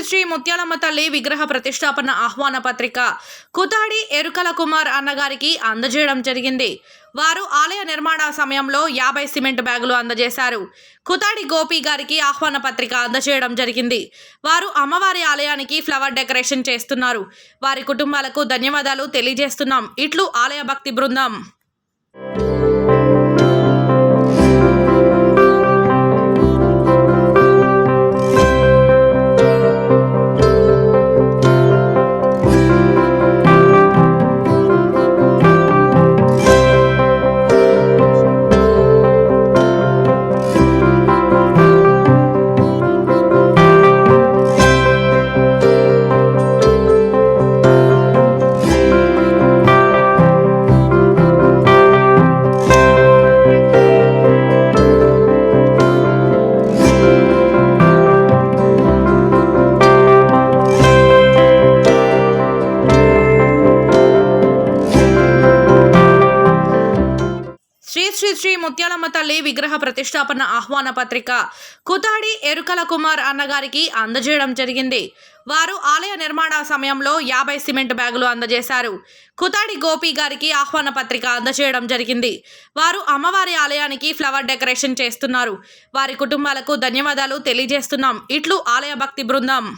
శ్రీ ముత్యాలమ్మ తల్లి విగ్రహ ప్రతిష్టాపన ఆహ్వాన పత్రిక కుతాడి ఎరుకల కుమార్ అన్నగారికి అందజేయడం జరిగింది. వారు ఆలయ నిర్మాణ సమయంలో 50 సిమెంట్ బ్యాగులు అందజేశారు. కుతాడి గోపి గారికి ఆహ్వాన పత్రిక అందజేయడం జరిగింది. వారు అమ్మవారి ఆలయానికి ఫ్లవర్ డెకరేషన్ చేస్తున్నారు. వారి కుటుంబాలకు ధన్యవాదాలు తెలియజేస్తున్నాం. ఇట్లు ఆలయ భక్తి బృందం. శ్రీ ముత్యాలమ్మ తల్లి విగ్రహ ప్రతిష్టాపన ఆహ్వాన పత్రిక కుతాడి ఎరుకల కుమార్ అన్నగారికి అందజేయడం జరిగింది. వారు ఆలయ నిర్మాణ సమయంలో 50 సిమెంట్ బ్యాగులు అందజేశారు. కుతాడి గోపి గారికి ఆహ్వాన పత్రిక అందజేయడం జరిగింది. వారు అమ్మవారి ఆలయానికి ఫ్లవర్ డెకరేషన్ చేస్తున్నారు. వారి కుటుంబాలకు ధన్యవాదాలు తెలియజేస్తున్నాం. ఇట్లు ఆలయ భక్తి బృందం.